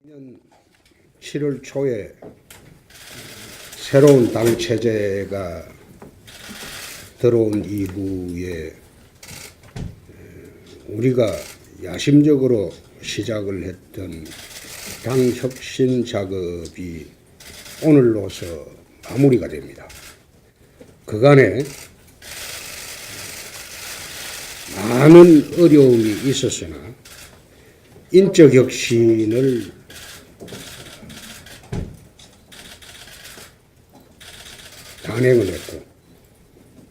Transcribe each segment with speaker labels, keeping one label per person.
Speaker 1: 년 7월 초에 새로운 당 체제가 들어온 이후에 우리가 야심적으로 시작을 했던 당 혁신 작업이 오늘로서 마무리가 됩니다. 그간에 많은 어려움이 있었으나 인적 혁신을 단행을 했고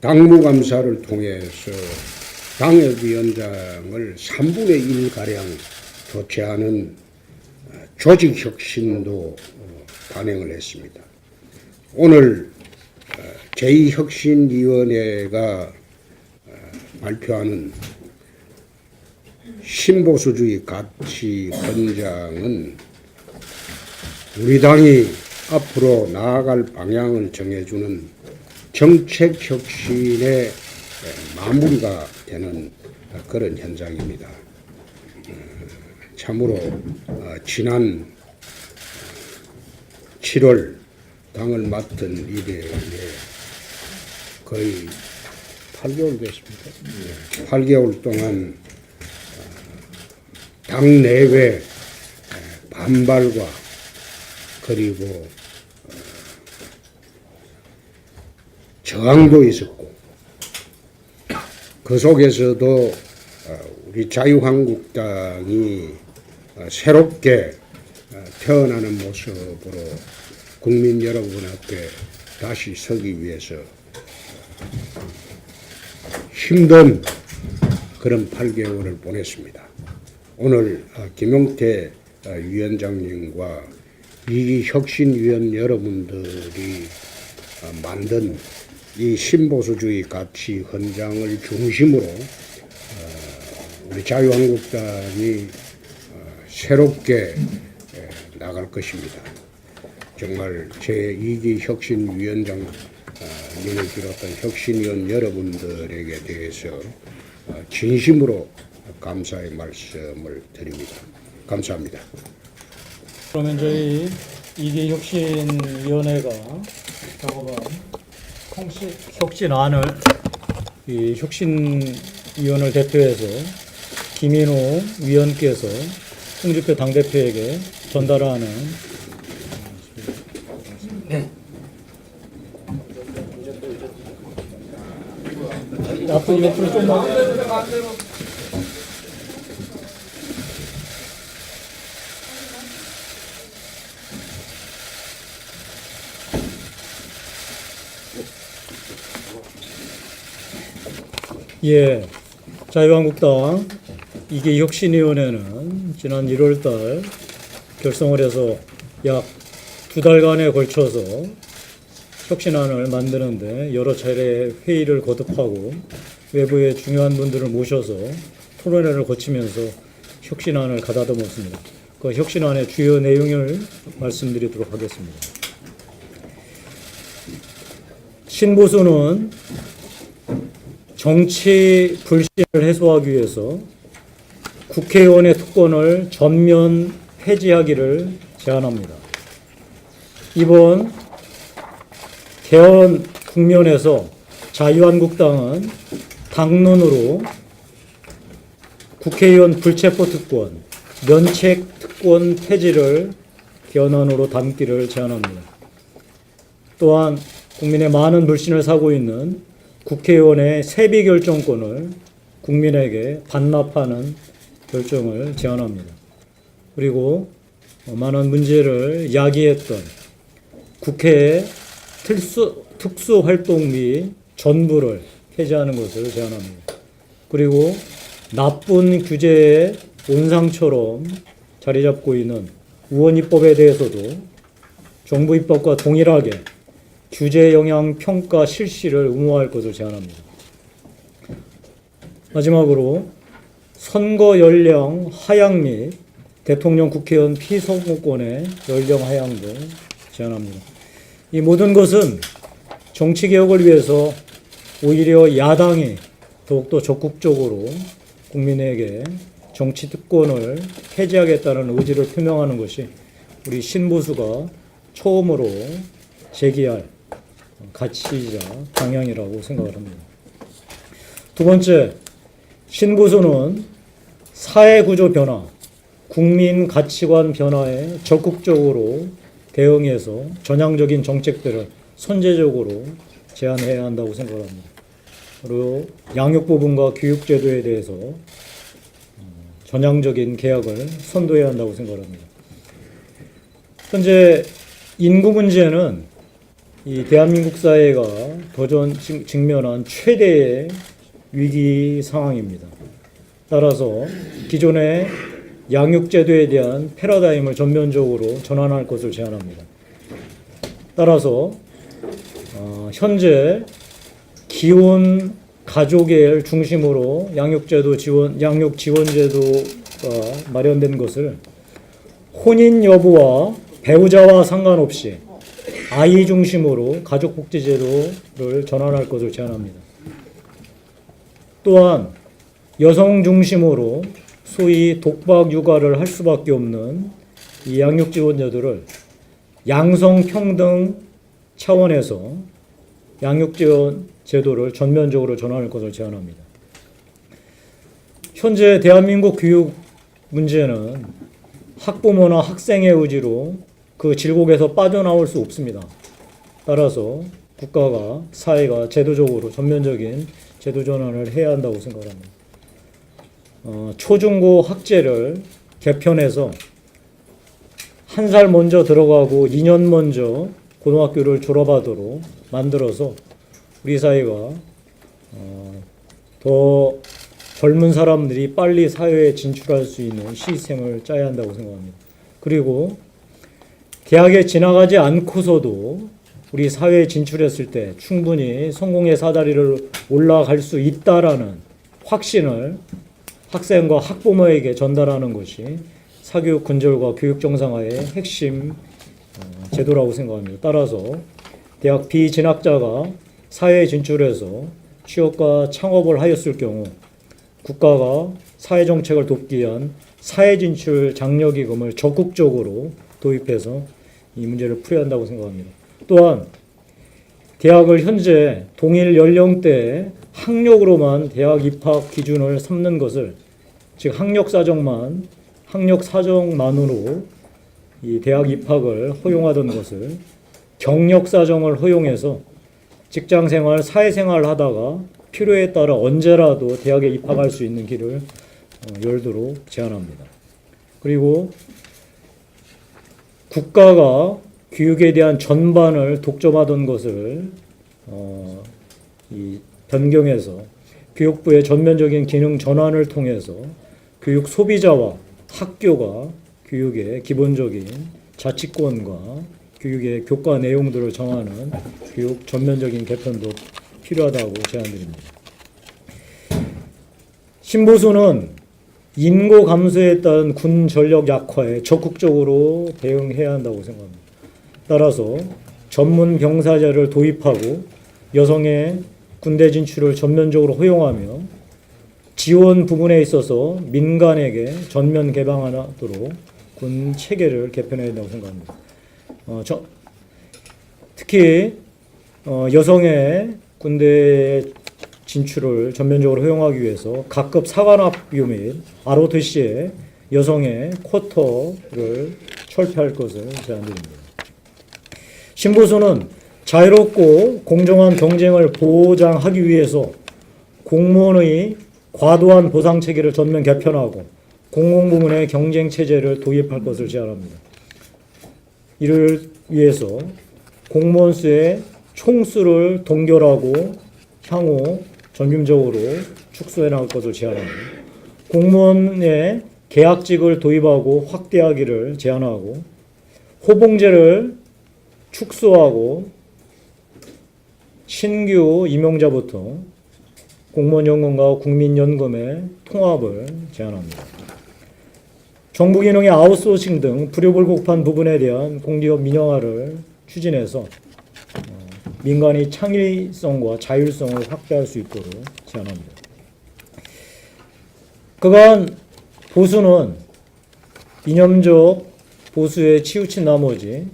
Speaker 1: 당무감사를 통해서 당협위원장을 3분의 1가량 교체하는 조직혁신도 단행을 했습니다. 오늘 제2혁신위원회가 발표하는 신보수주의 가치 헌장은 우리 당이 앞으로 나아갈 방향을 정해주는 정책 혁신의 마무리가 되는 그런 현장입니다. 참으로 지난 7월 당을 맡은 이래 거의 8개월 됐습니다. 8개월 동안 당 내외 반발과 그리고 저항도 있었고 그 속에서도 우리 자유한국당이 새롭게 태어나는 모습으로 국민 여러분 앞에 다시 서기 위해서 힘든 그런 8개월을 보냈습니다. 오늘 김용태 위원장님과 이 혁신위원 여러분들이 만든 이 신보수주의 가치 헌장을 중심으로 우리 자유한국당이 새롭게 나갈 것입니다. 정말 제2기 혁신위원장님을 비롯한 혁신위원 여러분들에게 대해서 진심으로 감사의 말씀을 드립니다. 감사합니다.
Speaker 2: 그러면 저희 2기 혁신위원회가 작업한 혁신안을 이 혁신위원을 대표해서 김인호 위원께서 홍준표 당대표에게 전달하는 앞으로 옆으로 좀만 예, 자유한국당 2기 혁신위원회는 지난 1월달 결성을 해서 약 2달간에 걸쳐서 혁신안을 만드는데 여러 차례 회의를 거듭하고 외부의 중요한 분들을 모셔서 토론회를 거치면서 혁신안을 가다듬었습니다. 그 혁신안의 주요 내용을 말씀드리도록 하겠습니다. 신보수는 정치 불신을 해소하기 위해서 국회의원의 특권을 전면 폐지하기를 제안합니다. 이번 개헌 국면에서 자유한국당은 당론으로 국회의원 불체포 특권, 면책 특권 폐지를 개헌안으로 담기를 제안합니다. 또한 국민의 많은 불신을 사고 있는 국회의원의 세비 결정권을 국민에게 반납하는 결정을 제안합니다. 그리고 많은 문제를 야기했던 국회의 특수활동 및 전부를 폐지하는 것을 제안합니다. 그리고 나쁜 규제의 온상처럼 자리 잡고 있는 우원입법에 대해서도 정부 입법과 동일하게 규제 영향 평가 실시를 의무화할 것을 제안합니다. 마지막으로 선거 연령 하향 및 대통령 국회의원 피선거권의 연령 하향도 제안합니다. 이 모든 것은 정치개혁을 위해서 오히려 야당이 더욱더 적극적으로 국민에게 정치 특권을 폐지하겠다는 의지를 표명하는 것이 우리 신보수가 처음으로 제기할 가치이자 방향이라고 생각을 합니다. 두 번째, 신보수는 사회구조 변화, 국민 가치관 변화에 적극적으로 대응해서 전향적인 정책들을 선제적으로 제안해야 한다고 생각합니다. 그리고 양육 부분과 교육 제도에 대해서 전향적인 개혁을 선도해야 한다고 생각합니다. 현재 인구 문제는 이 대한민국 사회가 도전 직면한 최대의 위기 상황입니다. 따라서 기존의 양육 제도에 대한 패러다임을 전면적으로 전환할 것을 제안합니다. 따라서 현재 기혼 가족을 중심으로 양육 지원 제도가 마련된 것을 혼인 여부와 배우자와 상관없이 아이 중심으로 가족복지 제도를 전환할 것을 제안합니다. 또한 여성 중심으로 소위 독박 육아를 할 수밖에 없는 이 양육 지원 제도를 양성평등 차원에서 양육 지원 제도를 전면적으로 전환할 것을 제안합니다. 현재 대한민국 교육 문제는 학부모나 학생의 의지로 그 질곡에서 빠져나올 수 없습니다. 따라서 국가가, 사회가 제도적으로 전면적인 제도 전환을 해야 한다고 생각합니다. 초중고 학제를 개편해서 한 살 먼저 들어가고 2년 먼저 고등학교를 졸업하도록 만들어서 우리 사회가 더 젊은 사람들이 빨리 사회에 진출할 수 있는 시스템을 짜야 한다고 생각합니다. 그리고 대학에 지나가지 않고서도 우리 사회에 진출했을 때 충분히 성공의 사다리를 올라갈 수 있다라는 확신을 학생과 학부모에게 전달하는 것이 사교육 근절과 교육 정상화의 핵심 제도라고 생각합니다. 따라서 대학 비진학자가 사회에 진출해서 취업과 창업을 하였을 경우 국가가 사회정책을 돕기 위한 사회진출 장려기금을 적극적으로 도입해서 이 문제를 풀어야 한다고 생각합니다. 또한 대학을 현재 동일 연령대의 학력으로만 대학 입학 기준을 삼는 것을, 즉 학력사정만으로 이 대학 입학을 허용하던 것을 경력사정을 허용해서 직장생활, 사회생활을 하다가 필요에 따라 언제라도 대학에 입학할 수 있는 길을 열도록 제안합니다. 그리고 국가가 교육에 대한 전반을 독점하던 것을 변경해서 교육부의 전면적인 기능 전환을 통해서 교육 소비자와 학교가 교육의 기본적인 자치권과 교육의 교과 내용들을 정하는 교육 전면적인 개편도 필요하다고 제안드립니다. 신보수는 인구 감소에 따른 군 전력 약화에 적극적으로 대응해야 한다고 생각합니다. 따라서 전문 병사제를 도입하고 여성의 군대 진출을 전면적으로 허용하며 지원 부분에 있어서 민간에게 전면 개방하도록 군 체계를 개편해야 한다고 생각합니다. 특히 여성의 군대 진출을 전면적으로 허용하기 위해서 각급 사관학교 및 ROTC에 여성의 쿼터를 철폐할 것을 제안드립니다. 신보수는 자유롭고 공정한 경쟁을 보장하기 위해서 공무원의 과도한 보상 체계를 전면 개편하고 공공부문의 경쟁 체제를 도입할 것을 제안합니다. 이를 위해서 공무원 수의 총수를 동결하고 향후 점진적으로 축소해 나갈 것을 제안합니다. 공무원의 계약직을 도입하고 확대하기를 제안하고 호봉제를 축소하고 신규 임용자부터 공무원연금과 국민연금의 통합을 제안합니다. 정부 기능의 아웃소싱 등 불효불급한 부분에 대한 공기업 민영화를 추진해서 민간의 창의성과 자율성을 확대할 수 있도록 제안합니다. 그간 보수는 이념적 보수에 치우친 나머지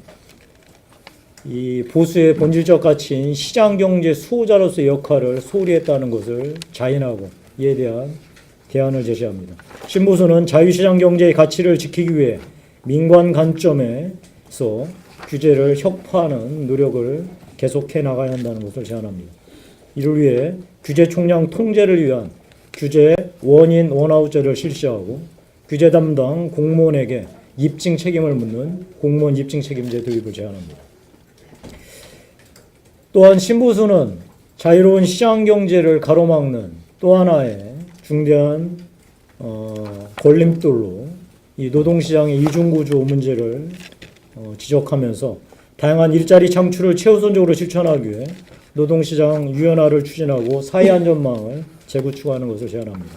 Speaker 2: 이 보수의 본질적 가치인 시장경제 수호자로서의 역할을 소홀히 했다는 것을 자인하고 이에 대한 대안을 제시합니다. 신보수는 자유시장경제의 가치를 지키기 위해 민관 관점에서 규제를 혁파하는 노력을 계속해 나가야 한다는 것을 제안합니다. 이를 위해 규제 총량 통제를 위한 규제 원인 원아웃제를 실시하고 규제 담당 공무원에게 입증 책임을 묻는 공무원 입증 책임제 도입을 제안합니다. 또한 신보수는 자유로운 시장 경제를 가로막는 또 하나의 중대한 걸림돌로 이 노동시장의 이중구조 문제를 지적하면서 다양한 일자리 창출을 최우선적으로 실천하기 위해 노동시장 유연화를 추진하고 사회안전망을 재구축하는 것을 제안합니다.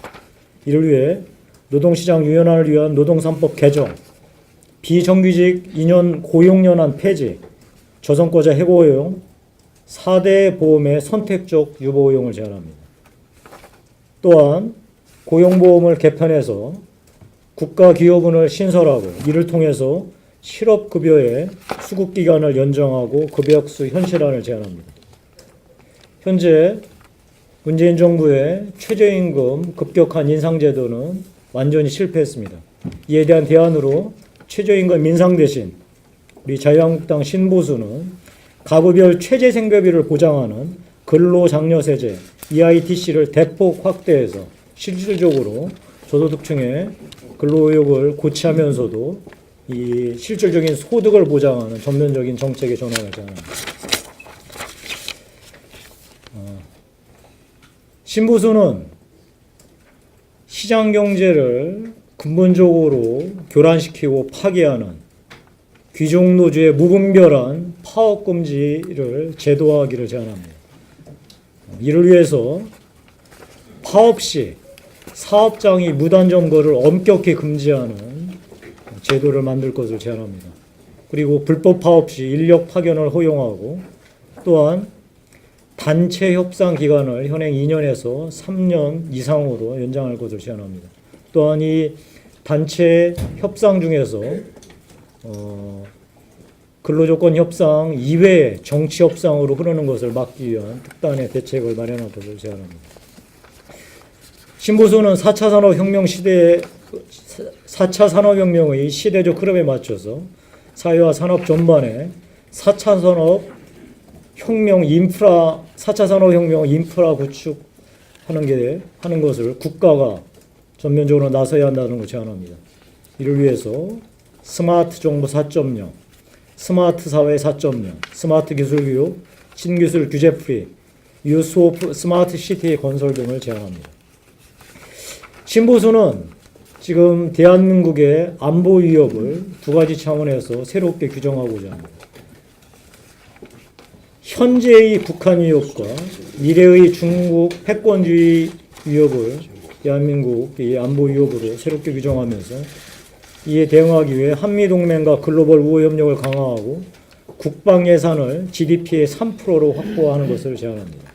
Speaker 2: 이를 위해 노동시장 유연화를 위한 노동3법 개정, 비정규직 2년 고용연한 폐지, 저성과자 해고용, 4대 보험의 선택적 유보용을 제안합니다. 또한 고용보험을 개편해서 국가기여분을 신설하고 이를 통해서 실업급여의 수급기간을 연장하고 급여학수 현실화를 제안합니다. 현재 문재인 정부의 최저임금 급격한 인상제도는 완전히 실패했습니다. 이에 대한 대안으로 최저임금 인상 대신 우리 자유한국당 신보수는 가구별 최저생계비를 보장하는 근로장려세제 EITC를 대폭 확대해서 실질적으로 저소득층의 근로의욕을 고취하면서도 이 실질적인 소득을 보장하는 전면적인 정책의 전환을 제안합니다. 신보수는 시장경제를 근본적으로 교란시키고 파괴하는 귀족노조의 무분별한 파업금지를 제도화하기를 제안합니다. 이를 위해서 파업 시 사업장이 무단점거를 엄격히 금지하는 제도를 만들 것을 제안합니다. 그리고 불법 파업 시 인력 파견을 허용하고 또한 단체 협상 기간을 현행 2년에서 3년 이상으로 연장할 것을 제안합니다. 또한 이 단체 협상 중에서 근로조건 협상 이외의 정치 협상으로 흐르는 것을 막기 위한 특단의 대책을 마련할 것을 제안합니다. 신보수는 4차 산업혁명의 시대적 흐름에 맞춰서 사회와 산업 전반에 4차 산업혁명 인프라 구축하는 것을 국가가 전면적으로 나서야 한다는 것을 제안합니다. 이를 위해서 스마트 정부 4.0, 스마트 사회 4.0, 스마트 기술 교육, 신기술 규제 프리, 유스 오브 스마트 시티 건설 등을 제안합니다. 신보수는 지금 대한민국의 안보 위협을 두 가지 차원에서 새롭게 규정하고자 합니다. 현재의 북한 위협과 미래의 중국 패권주의 위협을 대한민국의 안보 위협으로 새롭게 규정하면서 이에 대응하기 위해 한미동맹과 글로벌 우호 협력을 강화하고 국방 예산을 GDP의 3%로 확보하는 것을 제안합니다.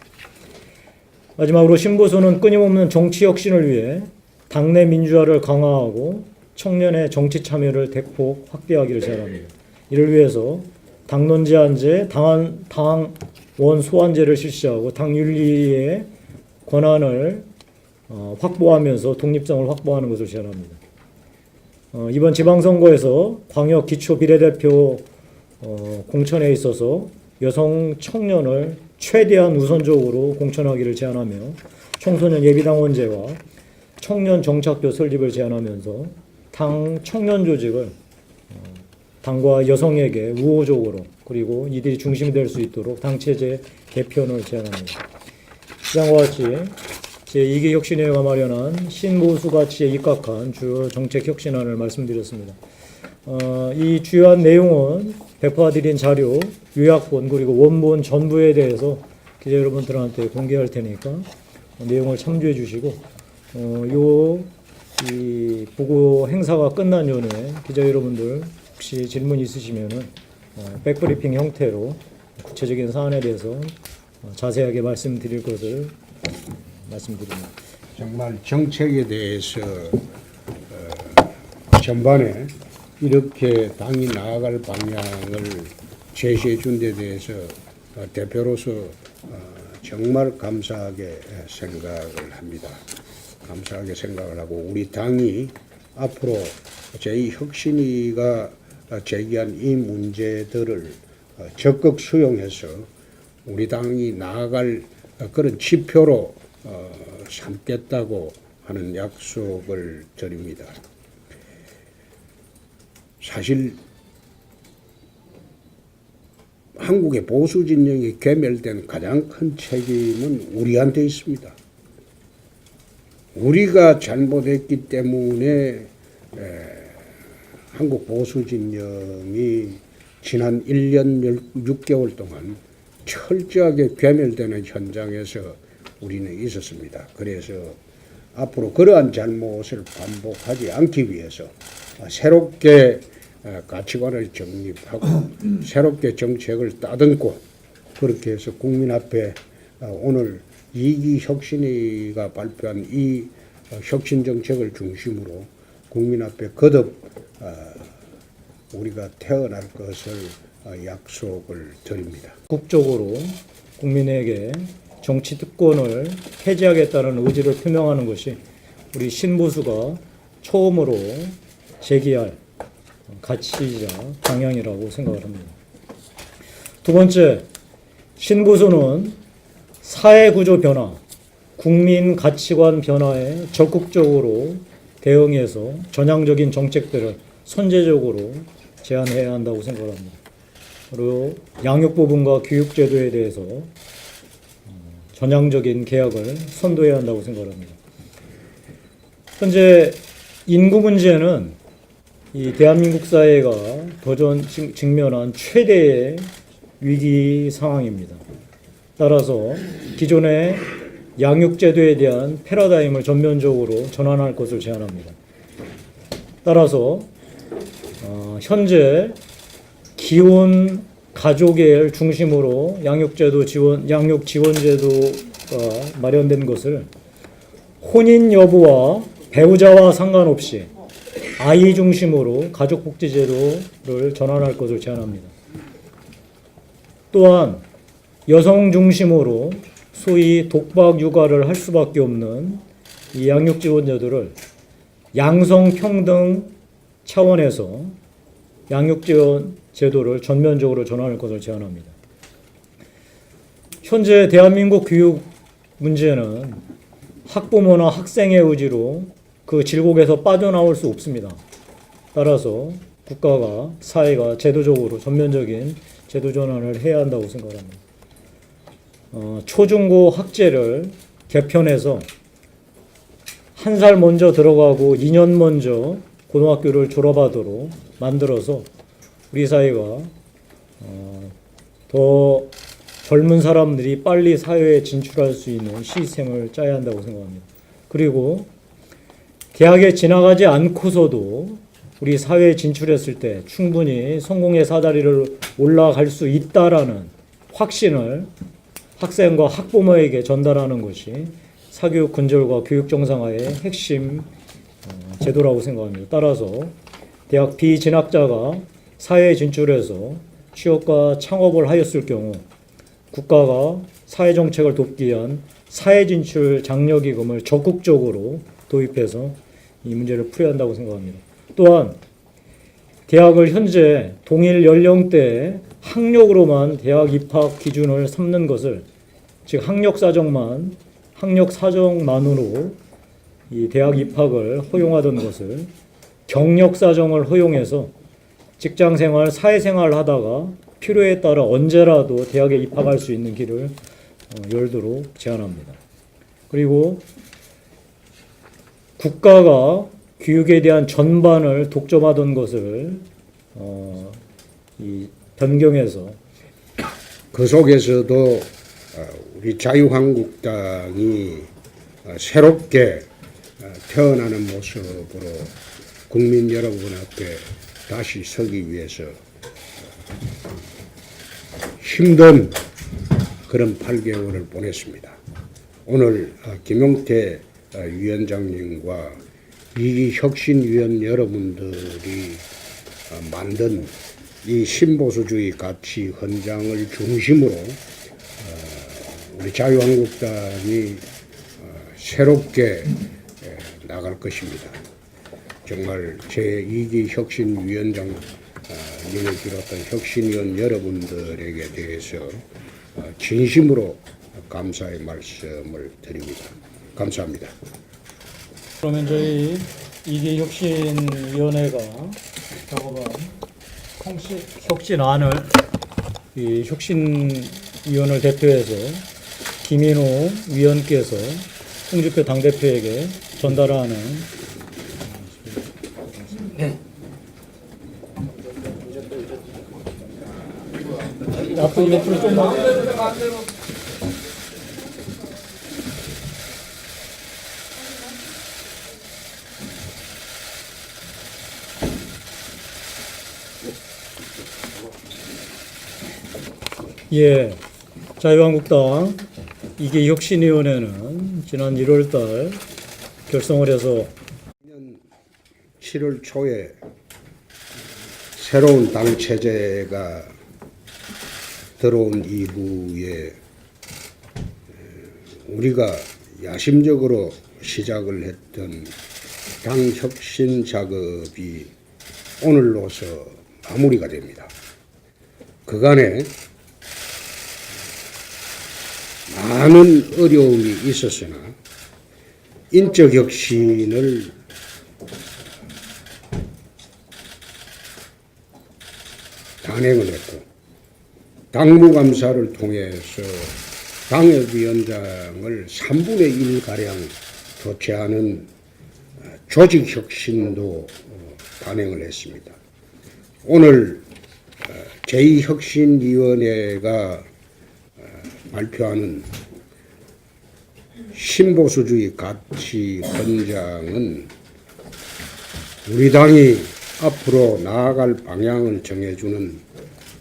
Speaker 2: 마지막으로 신보수는 끊임없는 정치 혁신을 위해 당내 민주화를 강화하고 청년의 정치 참여를 대폭 확대하기를 제안합니다. 이를 위해서 당론 제한제, 당원 소환제를 실시하고 당 윤리의 권한을 확보하면서 독립성을 확보하는 것을 제안합니다. 이번 지방선거에서 광역 기초 비례대표 공천에 있어서 여성 청년을 최대한 우선적으로 공천하기를 제안하며 청소년 예비당원제와 청년 정착조 설립을 제안하면서 당 청년 조직을 당과 여성에게 우호적으로 그리고 이들이 중심이 될 수 있도록 당체제 개편을 제안합니다. 이상과 같이 제2기 혁신회가 마련한 신보수 가치에 입각한 주요 정책 혁신안을 말씀드렸습니다. 이 주요한 내용은 배포드린 자료, 요약본 그리고 원본 전부에 대해서 기자 여러분들한테 공개할 테니까 내용을 참조해 주시고 이 보고 행사가 끝난 이후에 기자 여러분들 혹시 질문 있으시면은 백브리핑 형태로 구체적인 사안에 대해서 자세하게 말씀드릴 것을 말씀드립니다.
Speaker 1: 정말 정책에 대해서 전반에 이렇게 당이 나아갈 방향을 제시해 준 데 대해서 대표로서 정말 감사하게 생각을 합니다. 감사하게 생각을 하고 우리 당이 앞으로 제2혁신위가 제기한 이 문제들을 적극 수용해서 우리 당이 나아갈 그런 지표로 삼겠다고 하는 약속을 드립니다. 사실 한국의 보수 진영이 괴멸된 가장 큰 책임은 우리한테 있습니다. 우리가 잘못했기 때문에 한국 보수 진영이 지난 1년 6개월 동안 철저하게 괴멸되는 현장에서 우리는 있었습니다. 그래서 앞으로 그러한 잘못을 반복하지 않기 위해서 새롭게 가치관을 정립하고 새롭게 정책을 따듬고 그렇게 해서 국민 앞에 오늘 2기 혁신위가 발표한 이 혁신 정책을 중심으로 국민 앞에 거듭 우리가 태어날 것을 약속을 드립니다.
Speaker 2: 국적으로 국민에게 정치 특권을 폐지하겠다는 의지를 표명하는 것이 우리 신보수가 처음으로 제기할 가치이자 방향이라고 생각을 합니다. 두 번째, 신보수는 사회구조 변화, 국민 가치관 변화에 적극적으로 대응해서 전향적인 정책들을 선제적으로 제안해야 한다고 생각합니다. 그리고 양육 부분과 교육 제도에 대해서 전향적인 개혁을 선도해야 한다고 생각합니다. 현재 인구 문제는 이 대한민국 사회가 직면한 최대의 위기 상황입니다. 따라서 기존의 양육 제도에 대한 패러다임을 전면적으로 전환할 것을 제안합니다. 따라서 현재 기혼 가족을 중심으로 양육 지원 제도가 마련된 것을 혼인 여부와 배우자와 상관없이 아이 중심으로 가족복지제도를 전환할 것을 제안합니다. 또한 여성 중심으로 소위 독박 육아를 할 수밖에 없는 이 양육 지원 제도를 양성 평등 차원에서 양육 지원 제도를 전면적으로 전환할 것을 제안합니다. 현재 대한민국 교육 문제는 학부모나 학생의 의지로 그 질곡에서 빠져나올 수 없습니다. 따라서 국가가, 사회가 제도적으로 전면적인 제도 전환을 해야 한다고 생각합니다. 초중고 학제를 개편해서 한 살 먼저 들어가고 2년 먼저 고등학교를 졸업하도록 만들어서 우리 사회가 더 젊은 사람들이 빨리 사회에 진출할 수 있는 시스템을 짜야 한다고 생각합니다. 그리고 대학에 지나가지 않고서도 우리 사회에 진출했을 때 충분히 성공의 사다리를 올라갈 수 있다라는 확신을 학생과 학부모에게 전달하는 것이 사교육 근절과 교육 정상화의 핵심 제도라고 생각합니다. 따라서 대학 비진학자가 사회에 진출해서 취업과 창업을 하였을 경우 국가가 사회정책을 돕기 위한 사회진출 장려기금을 적극적으로 도입해서 이 문제를 풀어야 한다고 생각합니다. 또한 대학을 현재 동일 연령대의 학력으로만 대학 입학 기준을 삼는 것을, 즉 학력 사정만으로 이 대학 입학을 허용하던 것을 경력 사정을 허용해서 직장생활, 사회생활을 하다가 필요에 따라 언제라도 대학에 입학할 수 있는 길을 열도록 제안합니다. 그리고 국가가 교육에 대한 전반을 독점하던 것을 변경해서
Speaker 1: 그 속에서도 우리 자유한국당이 새롭게 태어나는 모습으로 국민 여러분 앞에 다시 서기 위해서 힘든 그런 8개월을 보냈습니다. 오늘 김용태 위원장님과 2기 혁신위원 여러분들이 만든 이 신보수주의 가치 헌장을 중심으로 우리 자유한국당이 새롭게 나갈 것입니다. 정말 제2기 혁신위원장님을 비롯한 혁신위원 여러분들에게 대해서 진심으로 감사의 말씀을 드립니다. 감사합니다.
Speaker 2: 그러면 저희 이기 혁신위원회가 작업한 혁신안을 이 혁신위원을 대표해서 김인호 위원께서 홍준표 당대표에게 전달하는 앞으로 좀만 예, 자유한국당 이게 혁신위원회는 지난 1월달 결성을 해서
Speaker 1: 7월 초에 새로운 당 체제가 들어온 이후에 우리가 야심적으로 시작을 했던 당 혁신 작업이 오늘로서 마무리가 됩니다. 그간에 많은 어려움이 있었으나 인적 혁신을 단행을 했고 당무감사를 통해서 당협위원장을 3분의 1가량 교체하는 조직혁신도 단행을 했습니다. 오늘 제2혁신위원회가 발표하는 신보수주의 가치 헌장은 우리 당이 앞으로 나아갈 방향을 정해주는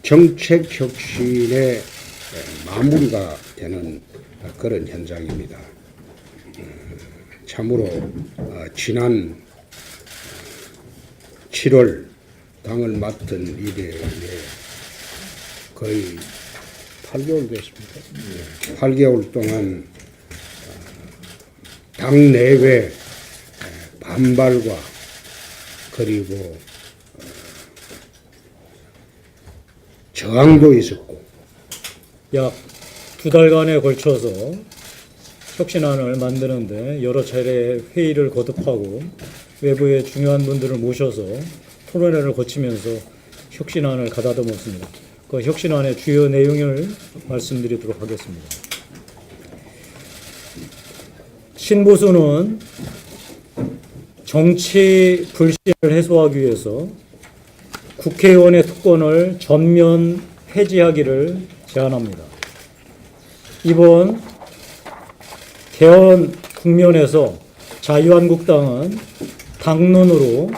Speaker 1: 정책 혁신의 마무리가 되는 그런 현장입니다. 참으로 지난 7월 당을 맡은 이래에 거의 8개월 됐습니다. 8개월 동안 당 내외 반발과 그리고 저항도 있었고
Speaker 2: 약 2달간에 걸쳐서 혁신안을 만드는데 여러 차례 회의를 거듭하고 외부의 중요한 분들을 모셔서 토론회를 거치면서 혁신안을 가다듬었습니다. 그 혁신안의 주요 내용을 말씀드리도록 하겠습니다. 신보수는 정치 불신을 해소하기 위해서 국회의원의 특권을 전면 폐지하기를 제안합니다. 이번 개헌 국면에서 자유한국당은 당론으로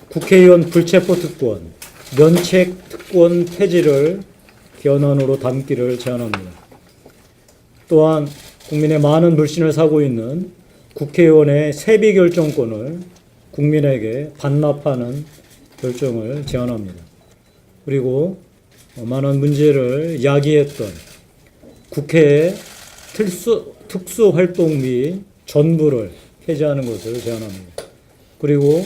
Speaker 2: 국회의원 불체포 특권, 면책 특권 폐지를 개헌안으로 담기를 제안합니다. 또한 국민의 많은 불신을 사고 있는 국회의원의 세비 결정권을 국민에게 반납하는 결정을 제안합니다. 그리고 많은 문제를 야기했던 국회의 특수활동비 전부를 폐지하는 것을 제안합니다. 그리고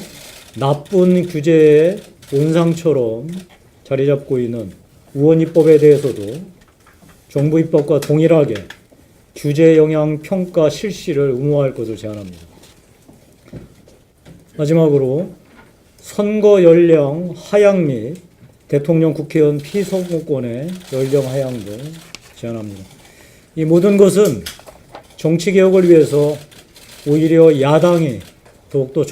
Speaker 2: 나쁜 규제의 온상처럼 자리 잡고 있는 의원입법에 대해서도 정부 입법과 동일하게 규제 영향 평가 실시를 의무화할 것을 제안합니다. 마지막으로 선거 연령 하향 및 대통령 국회의원 피선거권의 연령 하향도 제안합니다. 이 모든 것은 정치개혁을 위해서 오히려 야당이 더욱더